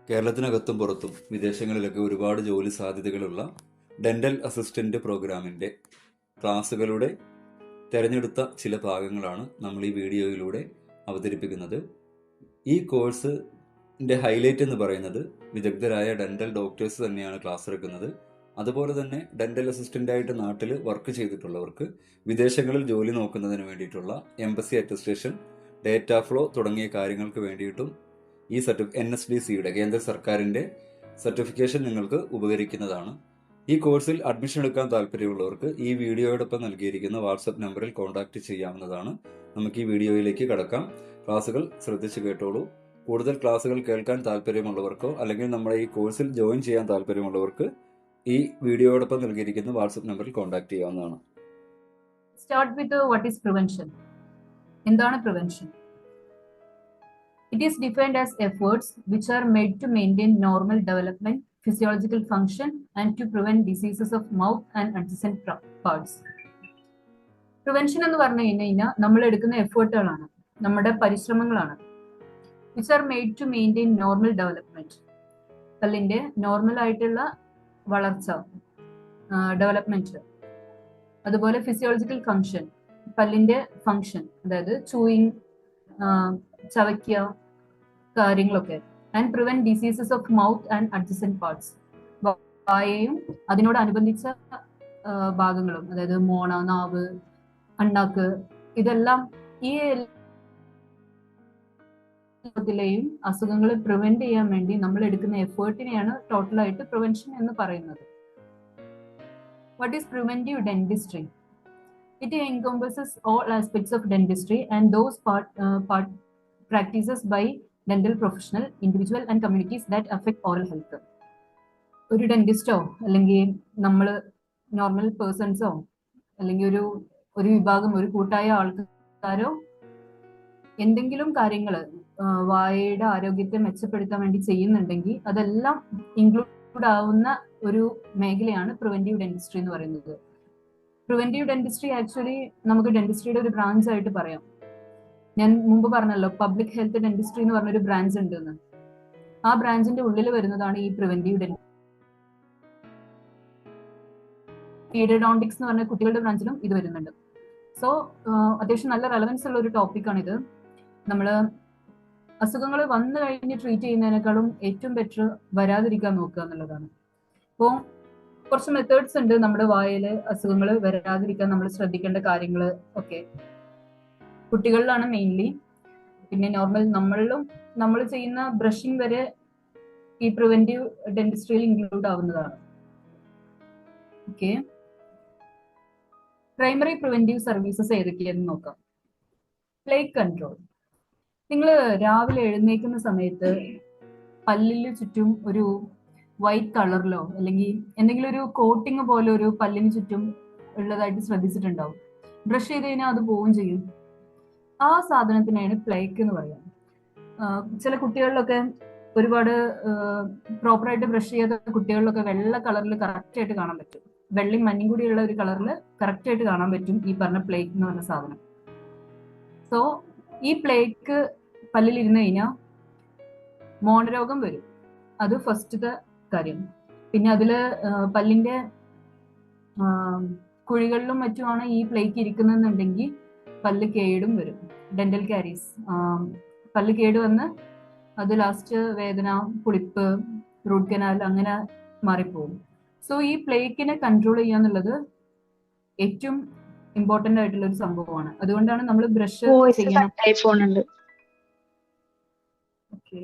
കേരളത്തിനകത്തും പുറത്തും വിദേശങ്ങളിലൊക്കെ ഒരുപാട് ജോലി സാധ്യതകളുള്ള ഡെന്റൽ അസിസ്റ്റന്റ് പ്രോഗ്രാമിന്റെ ക്ലാസ്സുകളുടെ തിരഞ്ഞെടുത്ത ചില ഭാഗങ്ങളാണ് നമ്മൾ ഈ വീഡിയോയിലൂടെ അവതരിപ്പിക്കുന്നത്. ഈ കോഴ്സിന്റെ ഹൈലൈറ്റ് എന്ന് പറയുന്നത് വിദഗ്ധരായ ഡെന്റൽ ഡോക്ടേഴ്സ് തന്നെയാണ് ക്ലാസ് എടുക്കുന്നത്. അതുപോലെ തന്നെ ഡെന്റൽ അസിസ്റ്റന്റായിട്ട് നാട്ടിൽ വർക്ക് ചെയ്തിട്ടുള്ളവർക്ക് വിദേശങ്ങളിൽ ജോലി നോക്കുന്നതിന് വേണ്ടിയിട്ടുള്ള എംബസി അറ്റസ്റ്റേഷൻ, ഡേറ്റ ഫ്ലോ തുടങ്ങിയ കാര്യങ്ങൾക്ക് വേണ്ടിയിട്ടും ഈ NSDCയുടെ കേന്ദ്ര സർക്കാരിന്റെ സർട്ടിഫിക്കേഷൻ നിങ്ങൾക്ക് ഉപകരിക്കുന്നതാണ്. ഈ കോഴ്സിൽ അഡ്മിഷൻ എടുക്കാൻ താല്പര്യമുള്ളവർക്ക് ഈ വീഡിയോയോടൊപ്പം നൽകിയിരിക്കുന്ന വാട്സപ്പ് നമ്പറിൽ കോൺടാക്ട് ചെയ്യാവുന്നതാണ്. നമുക്ക് ഈ വീഡിയോയിലേക്ക് കടക്കാം. ക്ലാസ്സുകൾ ശ്രദ്ധിച്ചു കേട്ടോളൂ. കൂടുതൽ ക്ലാസ്സുകൾ കേൾക്കാൻ താല്പര്യമുള്ളവർക്കോ അല്ലെങ്കിൽ നമ്മുടെ ഈ കോഴ്സിൽ ജോയിൻ ചെയ്യാൻ താല്പര്യമുള്ളവർക്ക് ഈ വീഡിയോയോടൊപ്പം നൽകിയിരിക്കുന്ന വാട്സപ്പ് നമ്പറിൽ കോൺടാക്ട് ചെയ്യാവുന്നതാണ്. Start with what is prevention. എന്താണ് prevention? It is defined as efforts which are made to maintain normal development, physiological function and to prevent diseases of mouth and adjacent parts. Prevention എന്ന് പറഞ്ഞു കഴിഞ്ഞാൽ നമ്മൾ എടുക്കുന്ന എഫേർട്ടുകളാണ്, നമ്മുടെ പരിശ്രമങ്ങളാണ്. Which are made to maintain normal development. പല്ലിന്റെ normal ആയിട്ടുള്ള വളർച്ച, ഡെവലപ്മെന്റ്. അതുപോലെ ഫിസിയോളജിക്കൽ ഫങ്ഷൻ, പല്ലിന്റെ ഫങ്ഷൻ, അതായത് ചൂയിങ്, ചവയ്ക്കുക കാര്യങ്ങളൊക്കെ. And prevent diseases of mouth and adjacent parts, വായയും അതിനോടനുബന്ധിച്ച ഭാഗങ്ങളും, അതായത് മോണ, നാവ്, അണ്ണാക്ക്, ഇതെല്ലാം ഈ ത്തിലെയും അസുഖങ്ങൾ പ്രിവെന്റ് ചെയ്യാൻ വേണ്ടി നമ്മൾ എടുക്കുന്ന എഫേർട്ടിനെയാണ് ടോട്ടലായിട്ട് പ്രിവെൻഷൻ എന്ന് പറയുന്നത്. What is preventive dentistry? It encompasses all aspects of dentistry and those part practices by dental professional, individual and communities that affect oral health. ഒരു ഡെന്റിസ്റ്റോ അല്ലെങ്കിൽ നമ്മൾ നോർമൽ പേഴ്സൺസോ അല്ലെങ്കിൽ ഒരു വിഭാഗം, ഒരു കൂട്ടായ ആൾക്കാരോ എന്തെങ്കിലും കാര്യങ്ങൾ വായയുടെ ആരോഗ്യത്തെ മെച്ചപ്പെടുത്താൻ വേണ്ടി ചെയ്യുന്നുണ്ടെങ്കിൽ അതെല്ലാം ഇൻക്ലൂഡ് ആവുന്ന ഒരു മേഖലയാണ് പ്രിവെന്റീവ് ഡെന്റിസ്ട്രി എന്ന് പറയുന്നത്. പ്രിവെന്റീവ് ഡെന്റിസ്ട്രി ആക്ച്വലി നമുക്ക് ഡെന്റിസ്ട്രിയുടെ ഒരു ബ്രാഞ്ച് ആയിട്ട് പറയാം. ഞാൻ മുമ്പ് പറഞ്ഞല്ലോ, പബ്ലിക് ഹെൽത്ത് ഡെന്റിസ്ട്രി എന്ന് പറഞ്ഞൊരു ബ്രാഞ്ച് ഉണ്ടെന്ന്. ആ ബ്രാഞ്ചിന്റെ ഉള്ളിൽ വരുന്നതാണ് ഈ പ്രിവെന്റീവ് ഡെന്റിസ്ട്രി. പീഡിയോഡോണ്ടിക്സ് എന്ന് പറഞ്ഞ കുട്ടികളുടെ ബ്രാഞ്ചിലും ഇത് വരുന്നുണ്ട്. സോ അത്യാവശ്യം നല്ല റെലവൻസ് ഉള്ള ഒരു ടോപ്പിക്കാണിത്. നമ്മൾ അസുഖങ്ങൾ വന്നു കഴിഞ്ഞ് ട്രീറ്റ് ചെയ്യുന്നതിനേക്കാളും ഏറ്റവും ബെറ്റർ വരാതിരിക്കാൻ നോക്കുക എന്നുള്ളതാണ്. അപ്പോൾ കുറച്ച് മെത്തേഡ്സ് ഉണ്ട് നമ്മുടെ വായയിൽ അസുഖങ്ങൾ വരാതിരിക്കാൻ നമ്മൾ ശ്രദ്ധിക്കേണ്ട കാര്യങ്ങൾ ഒക്കെ. കുട്ടികളിലാണ് മെയിൻലി. പിന്നെ നോർമൽ നമ്മളിലും നമ്മൾ ചെയ്യുന്ന ബ്രഷിംഗ് വരെ ഈ പ്രിവെന്റീവ് ഡെന്റിസ്ട്രിയിൽ ഇൻക്ലൂഡ് ആവുന്നതാണ്. ഓക്കെ, പ്രൈമറി പ്രിവെന്റീവ് സർവീസസ് ഏതൊക്കെയാണെന്ന് നോക്കാം. Plague control. നിങ്ങൾ രാവിലെ എഴുന്നേൽക്കുന്ന സമയത്ത് പല്ലിന് ചുറ്റും ഒരു വൈറ്റ് കളറിലോ അല്ലെങ്കിൽ എന്തെങ്കിലും ഒരു കോട്ടിങ് പോലെ ഒരു പല്ലിന് ചുറ്റും ഉള്ളതായിട്ട് ശ്രദ്ധിച്ചിട്ടുണ്ടാവും. ബ്രഷ് ചെയ്ത് കഴിഞ്ഞാൽ അത് പോവുകയും ചെയ്യും. ആ സാധനത്തിനാണ് പ്ലേഗ് എന്ന് പറയുക. ചില കുട്ടികളിലൊക്കെ ഒരുപാട് പ്രോപ്പറായിട്ട് ബ്രഷ് ചെയ്യാത്ത കുട്ടികളിലൊക്കെ വെള്ള കളറിൽ കറക്റ്റ് ആയിട്ട് കാണാൻ പറ്റും. വെള്ളയും മഞ്ഞയും കൂടിയുള്ള ഒരു കളറിൽ കറക്റ്റ് ആയിട്ട് കാണാൻ പറ്റും ഈ പറഞ്ഞ പ്ലേഗ് എന്ന് പറഞ്ഞ സാധനം. സോ ഈ പ്ലേഗ് പല്ലിൽ ഇരുന്ന് കഴിഞ്ഞാൽ മോണരോഗം വരും. അത് ഫസ്റ്റത്തെ കാര്യം. പിന്നെ അതില് പല്ലിന്റെ കുഴികളിലും മറ്റുമാണ് ഈ പ്ലേഗ് ഇരിക്കുന്നുണ്ടെങ്കിൽ പല്ല് കേടും വരും. ഡെന്റൽ കാരീസ്, പല്ല് കേട് വന്ന് അത് ലാസ്റ്റ് വേദന, പുളിപ്പ്, റൂട്ട് കനാൽ അങ്ങനെ മാറിപ്പോകും. സോ ഈ പ്ലേഗിനെ കൺട്രോൾ ചെയ്യാന്നുള്ളത് ഏറ്റവും ഇമ്പോർട്ടന്റ് ആയിട്ടുള്ള ഒരു സംഭവമാണ്. അതുകൊണ്ടാണ് നമ്മൾ ബ്രഷ് ചെയ്യണം. ഓക്കെ,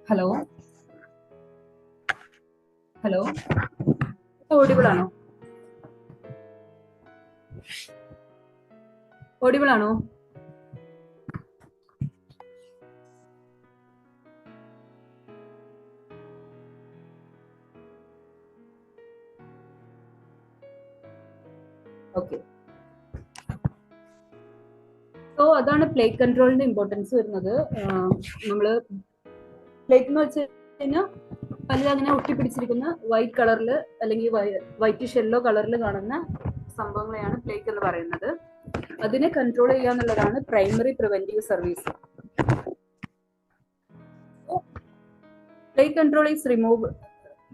ഹലോ ഹലോ, ഓഡിബിൾ ആണോ? ഓഡിബിൾ ആണോ? ഓക്കെ, സോ അതാണ് പ്ലേഗ് കൺട്രോളിന്റെ ഇമ്പോർട്ടൻസ് വരുന്നത്. നമ്മള് പ്ലേഗ് എന്ന് വെച്ച് കഴിഞ്ഞാൽ പല്ലിൽ അങ്ങനെ ഒട്ടിപ്പിടിച്ചിരിക്കുന്ന വൈറ്റ് കളറിൽ അല്ലെങ്കിൽ വൈറ്റിഷ് യെല്ലോ കളറിൽ കാണുന്ന സംഭവങ്ങളെയാണ് പ്ലേക്ക് എന്ന് പറയുന്നത്. അതിനെ കൺട്രോൾ ചെയ്യുക എന്നുള്ളതാണ് primary preventive service. Plague control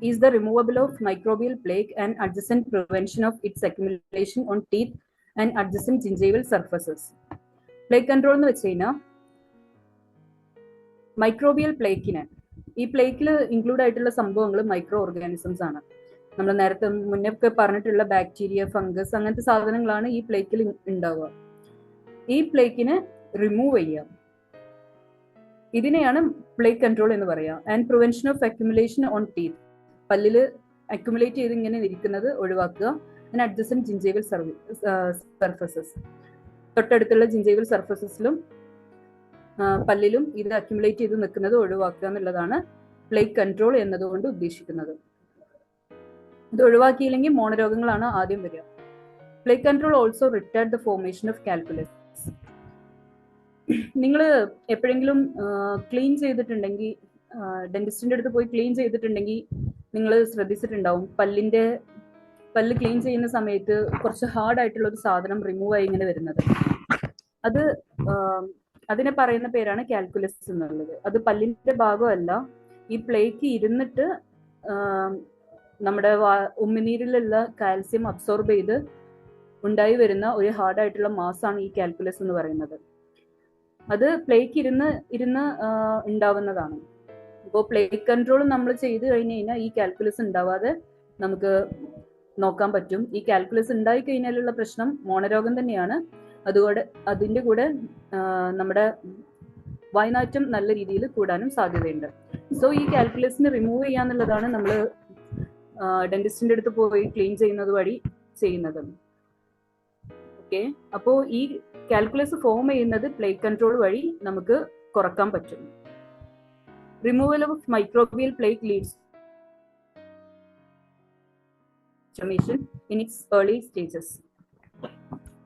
is the removal of microbial plague and adjacent prevention of its accumulation on teeth and adjacent gingival surfaces. Plague control എന്ന് വെച്ച് കഴിഞ്ഞാൽ മൈക്രോബിയൽ പ്ലേക്കിന്, ഈ പ്ലേക്കിൽ ഇൻക്ലൂഡ് ആയിട്ടുള്ള സംഭവങ്ങൾ മൈക്രോ ഓർഗാനിസംസ് ആണ്. നമ്മൾ നേരത്തെ മുന്നേ ഒക്കെ പറഞ്ഞിട്ടുള്ള ബാക്ടീരിയ, ഫംഗസ് അങ്ങനത്തെ സാധനങ്ങളാണ് ഈ പ്ലേക്കിൽ ഉണ്ടാവുക. ഈ പ്ലേക്കിനെ റിമൂവ് ചെയ്യുക, ഇതിനെയാണ് പ്ലേഗ് കൺട്രോൾ എന്ന് പറയുക. And prevention of accumulation on teeth, പല്ലിൽ അക്യുമുലേറ്റ് ചെയ്ത് ഇങ്ങനെ ഇരിക്കുന്നത് ഒഴിവാക്കുക. ആൻഡ് അഡ്ജസന്റ് ജിഞ്ചൈവൽ സർഫസസ്, തൊട്ടടുത്തുള്ള ജിഞ്ചൈവൽ സർഫസസിലും പല്ലിലും ഇത് അക്യുമുലേറ്റ് ചെയ്ത് നിൽക്കുന്നത് ഒഴിവാക്കുക എന്നുള്ളതാണ് പ്ലേഗ് കൺട്രോൾ എന്നതുകൊണ്ട് ഉദ്ദേശിക്കുന്നത്. ഇത് ഒഴിവാക്കിയില്ലെങ്കിൽ മോണരോഗങ്ങളാണ് ആദ്യം വരിക. Plague control also retarded the formation of calculus. നിങ്ങൾ എപ്പോഴെങ്കിലും ക്ലീൻ ചെയ്തിട്ടുണ്ടെങ്കിൽ, ഡെന്റിസ്റ്റിന്റെ അടുത്ത് പോയി ക്ലീൻ ചെയ്തിട്ടുണ്ടെങ്കിൽ നിങ്ങൾ ശ്രദ്ധിച്ചിട്ടുണ്ടാവും, പല്ല് ക്ലീൻ ചെയ്യുന്ന സമയത്ത് കുറച്ച് ഹാർഡ് ആയിട്ടുള്ള ഒരു സാധനം റിമൂവ് ആയി ഇങ്ങനെ വരുന്നത്. അതിനെ പറയുന്ന പേരാണ് കാൽക്കുലസ് എന്നുള്ളത്. അത് പല്ലിന്റെ ഭാഗമല്ല, ഈ പ്ലേക്ക് ഇരുന്നിട്ട് നമ്മുടെ ഉമിനീരിലുള്ള കാൽസ്യം അബ്സോർബ് ചെയ്ത് ഉണ്ടായി വരുന്ന ഒരു ഹാർഡ് ആയിട്ടുള്ള മാസാണ് ഈ കാൽക്കുലസ് എന്ന് പറയുന്നത്. അത് പ്ലേക്ക് ഇരുന്ന് ഉണ്ടാവുന്നതാണ്. അപ്പോൾ പ്ലേക്ക് കൺട്രോൾ നമ്മൾ ചെയ്ത് കഴിഞ്ഞ് കഴിഞ്ഞാൽ ഈ കാൽക്കുലസ് ഉണ്ടാവാതെ നമുക്ക് നോക്കാൻ പറ്റും. ഈ കാൽക്കുലസ് ഉണ്ടായി കഴിഞ്ഞാലുള്ള പ്രശ്നം മോണരോഗം തന്നെയാണ്. അതിൻ്റെ കൂടെ നമ്മുടെ വായ്നാറ്റം നല്ല രീതിയിൽ കൂടാനും സാധ്യതയുണ്ട്. സോ ഈ കാൽക്കുലസിനെ റിമൂവ് ചെയ്യാന്നുള്ളതാണ് നമ്മൾ ഡെന്റിസ്റ്റിന്റെ അടുത്ത് പോയി ക്ലീൻ ചെയ്യുന്നത് വഴി ചെയ്യുന്നത്. ഓക്കെ, അപ്പോൾ ഈ കാൽക്കുലസ് ഫോം ചെയ്യുന്നത് പ്ലേഗ് കൺട്രോൾ വഴി നമുക്ക് കുറക്കാൻ പറ്റും. Removal of microbial plaque leads in its early stages.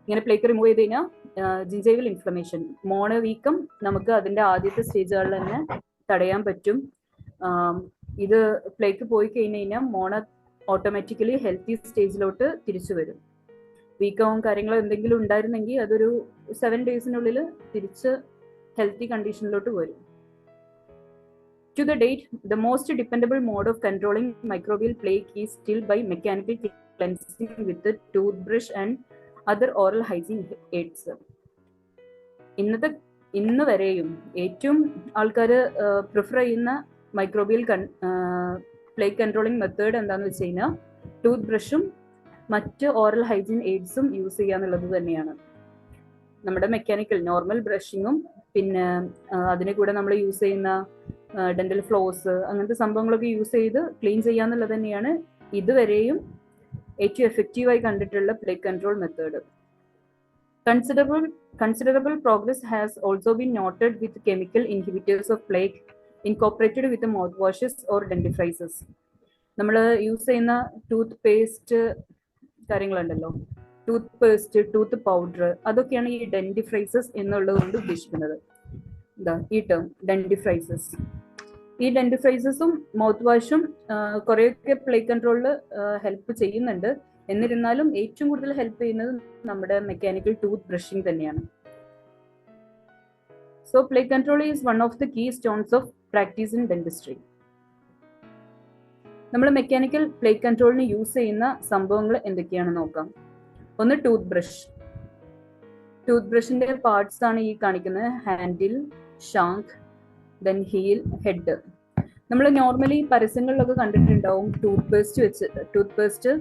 ഇങ്ങനെ പ്ലേക്ക് റിമൂവ് ചെയ്ത് കഴിഞ്ഞാൽ ജിഞ്ചൈവൽ ഇൻഫ്ലമേഷൻ, മോണ വീക്കം നമുക്ക് അതിന്റെ ആദ്യത്തെ സ്റ്റേജുകളിൽ തന്നെ തടയാൻ പറ്റും. ഇത് പ്ലേക്ക് പോയി കഴിഞ്ഞ് കഴിഞ്ഞാൽ മോണ ഓട്ടോമാറ്റിക്കലി ഹെൽത്തി സ്റ്റേജിലോട്ട് തിരിച്ചു വരും. വീക്കവും കാര്യങ്ങളോ എന്തെങ്കിലും ഉണ്ടായിരുന്നെങ്കിൽ അതൊരു 7 daysനുള്ളിൽ തിരിച്ച് ഹെൽത്തി കണ്ടീഷനിലോട്ട് വരും. To the date, the most dependable mode of controlling microbial plague is still by mechanical cleansing with the toothbrush and other oral hygiene aids. ഇന്ന് വരെയും ഏറ്റവും ആൾക്കാർ പ്രിഫർ ചെയ്യുന്ന മൈക്രോബിയൽ പ്ലേഗ് കൺട്രോളിംഗ് മെത്തേഡ് എന്താണെന്ന് വെച്ച് കഴിഞ്ഞാൽ ടൂത്ത് ബ്രഷും മറ്റ് ഓറൽ ഹൈജീൻ എയ്ഡ്സും യൂസ് ചെയ്യുക എന്നുള്ളത് തന്നെയാണ്. നമ്മുടെ മെക്കാനിക്കൽ നോർമൽ ബ്രഷിങ്ങും പിന്നെ അതിനെ കൂടെ നമ്മൾ യൂസ് ചെയ്യുന്ന ഡെന്റൽ ഫ്ലോസ് അങ്ങനത്തെ സംഭവങ്ങളൊക്കെ യൂസ് ചെയ്ത് ക്ലീൻ ചെയ്യുക എന്നുള്ളത് തന്നെയാണ് ഇതുവരെയും ഏറ്റവും എഫക്റ്റീവായി കണ്ടിട്ടുള്ള plague control method. Considerable progress has also been noted with chemical inhibitors of plague incorporated with the mouthwashes or dentifrices. നമ്മൾ യൂസ് ചെയ്യുന്ന ടൂത്ത് പേസ്റ്റ് കാര്യങ്ങളുണ്ടല്ലോ, ടൂത്ത് പേസ്റ്റ്, ടൂത്ത് പൗഡർ, അതൊക്കെയാണ് ഈ ഡെന്റിഫ്രൈസസ് എന്നുള്ളത് കൊണ്ട് ഉദ്ദേശിക്കുന്നത്. ഈ ടേം ഡെന്റിഫ്രൈസസ്. ഈ ഡെന്റിഫ്രൈസസും മൗത്ത് വാഷും കുറേയൊക്കെ പ്ലേഗ് കൺട്രോളിൽ ഹെൽപ്പ് ചെയ്യുന്നുണ്ട്. എന്നിരുന്നാലും ഏറ്റവും കൂടുതൽ ഹെൽപ്പ് ചെയ്യുന്നത് നമ്മുടെ മെക്കാനിക്കൽ ടൂത്ത് ബ്രഷിംഗ് തന്നെയാണ്. So plaque control is one of the keystones of practice in dentistry. നമ്മൾ മെക്കാനിക്കൽ പ്ലേഗ് കൺട്രോളിന് യൂസ് ചെയ്യുന്ന സംഭവങ്ങൾ എന്തൊക്കെയാണെന്ന് നോക്കാം. ഒന്ന് ടൂത്ത് ബ്രഷ്. ടൂത്ത് ബ്രഷിന്റെ പാർട്സ് ആണ് ഈ കാണിക്കുന്നത്. Handle, shank, then heel, head. നമ്മൾ നോർമലി പരസ്യങ്ങളിലൊക്കെ കണ്ടിട്ടുണ്ടാവും ടൂത്ത് പേസ്റ്റ്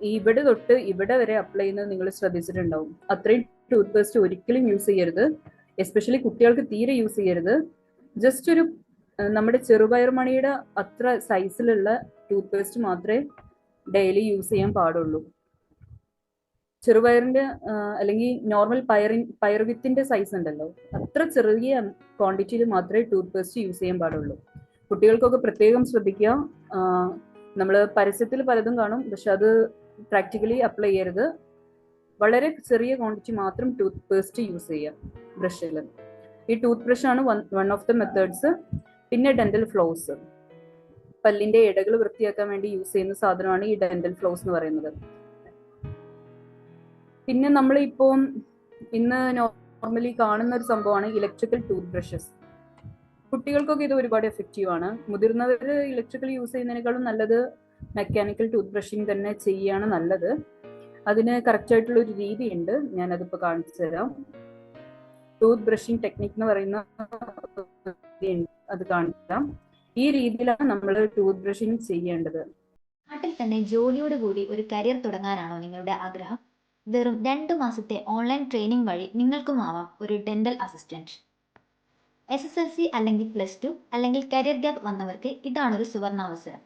ഇവിടെ തൊട്ട് ഇവിടെ വരെ അപ്ലൈ ചെയ്യുന്നത് നിങ്ങൾ ശ്രദ്ധിച്ചിട്ടുണ്ടാവും. അത്രയും ടൂത്ത് പേസ്റ്റ് ഒരിക്കലും യൂസ് ചെയ്യരുത്. എസ്പെഷ്യലി കുട്ടികൾക്ക് തീരെ യൂസ് ചെയ്യരുത്. ജസ്റ്റ് ഒരു നമ്മുടെ ചെറുപയർ മണിയുടെ അത്ര സൈസിലുള്ള ടൂത്ത് പേസ്റ്റ് മാത്രമേ ഡെയിലി യൂസ് ചെയ്യാൻ പാടുള്ളൂ. ചെറുപയറിന്റെ അല്ലെങ്കിൽ നോർമൽ പയർവിത്തിന്റെ സൈസ് ഉണ്ടല്ലോ, അത്ര ചെറിയ ക്വാണ്ടിറ്റിയിൽ മാത്രമേ ടൂത്ത് പേസ്റ്റ് യൂസ് ചെയ്യാൻ പാടുള്ളൂ. കുട്ടികൾക്കൊക്കെ പ്രത്യേകം ശ്രദ്ധിക്കുക. നമ്മൾ പരസ്യത്തിൽ പലതും കാണും, പക്ഷെ അത് പ്രാക്ടിക്കലി അപ്ലൈ ചെയ്യരുത്. വളരെ ചെറിയ ക്വാണ്ടിറ്റി മാത്രം ടൂത്ത് പേസ്റ്റ് യൂസ് ചെയ്യാം ബ്രഷിൽ. ഈ ടൂത്ത് ബ്രഷ് ആണ് വൺ ഓഫ് ദ മെത്തേഡ്സ്. പിന്നെ ഡെന്റൽ ഫ്ലോസ്. പല്ലിന്റെ ഇടകൾ വൃത്തിയാക്കാൻ വേണ്ടി യൂസ് ചെയ്യുന്ന സാധനമാണ് ഈ ഡെന്റൽ ഫ്ലോസ് എന്ന് പറയുന്നത്. പിന്നെ നമ്മളിപ്പോൾ ഇന്ന് നോർമലി കാണുന്ന ഒരു സംഭവമാണ് ഇലക്ട്രിക്കൽ ടൂത്ത് ബ്രഷസ്. കുട്ടികൾക്കൊക്കെ ഇത് ഒരുപാട് എഫക്റ്റീവ് ആണ്. മുതിർന്നവർ ഇലക്ട്രിക്കൽ യൂസ് ചെയ്യുന്നതിനേക്കാളും നല്ലത് മെക്കാനിക്കൽ ടൂത്ത് ബ്രഷിംഗ് തന്നെ ചെയ്യാണ് നല്ലത്. അതിന് കറക്റ്റ് ആയിട്ടുള്ള ഒരു രീതിയുണ്ട്, ഞാനതിപ്പോൾ കാണിച്ചു തരാം. ടൂത്ത് ബ്രഷിംഗ് ടെക്നിക് എന്ന് പറയുന്ന അത് കാണിക്കാം. ഈ രീതിയിലാണ് നമ്മൾ ടൂത്ത് ബ്രഷിംഗ് ചെയ്യേണ്ടത്. നാട്ടിൽ തന്നെ ജോലിയോടുകൂടി ഒരു കരിയർ തുടങ്ങാനാണോ നിങ്ങളുടെ ആഗ്രഹം? വെറും 2 മാസത്തെ ഓൺലൈൻ ട്രെയിനിങ് വഴി നിങ്ങൾക്കുമാവാം ഒരു ഡെന്റൽ അസിസ്റ്റന്റ്. SSLC അല്ലെങ്കിൽ +2 അല്ലെങ്കിൽ കരിയർ ഗ്യാപ്പ് വന്നവർക്ക് ഇതാണൊരു സുവർണാവസരം.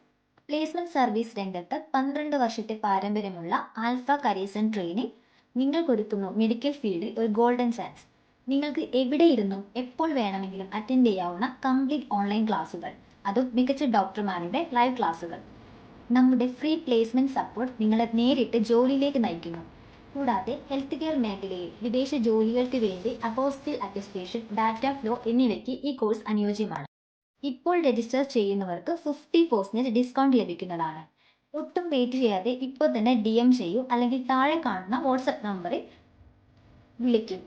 പ്ലേസ്മെന്റ് സർവീസ് രംഗത്ത് 12 വർഷത്തെ പാരമ്പര്യമുള്ള ആൽഫ കരിയേഴ്സ് ആൻഡ് ട്രെയിനിങ് നിങ്ങൾക്കൊരുക്കുന്നു മെഡിക്കൽ ഫീൽഡിൽ ഒരു ഗോൾഡൻ ചാൻസ്. നിങ്ങൾക്ക് എവിടെയിരുന്നും എപ്പോൾ വേണമെങ്കിലും അറ്റൻഡ് ചെയ്യാവുന്ന കംപ്ലീറ്റ് ഓൺലൈൻ ക്ലാസുകൾ, അതും മികച്ച ഡോക്ടർമാരുടെ ലൈവ് ക്ലാസുകൾ. നമ്മുടെ ഫ്രീ പ്ലേസ്മെന്റ് സപ്പോർട്ട് നിങ്ങളെ നേരിട്ട് ജോലിയിലേക്ക് നയിക്കുന്നു. കൂടാതെ ഹെൽത്ത് കെയർ മേഖലയിൽ വിദേശ ജോലികൾക്ക് വേണ്ടി അപ്പോസ്റ്റിൽ അറ്റസ്റ്റേഷൻ, ഡാറ്റ ഫ്ലോ എന്നിവയ്ക്ക് ഈ കോഴ്സ് അനുയോജ്യമാണ്. ഇപ്പോൾ രജിസ്റ്റർ ചെയ്യുന്നവർക്ക് 50% ഡിസ്കൗണ്ട് ലഭിക്കുന്നതാണ്. ഒട്ടും വെയിറ്റ് ചെയ്യാതെ ഇപ്പോൾ തന്നെ DM ചെയ്യൂ, അല്ലെങ്കിൽ താഴെ കാണുന്ന വാട്സപ്പ് നമ്പറിൽ വിളിക്കും.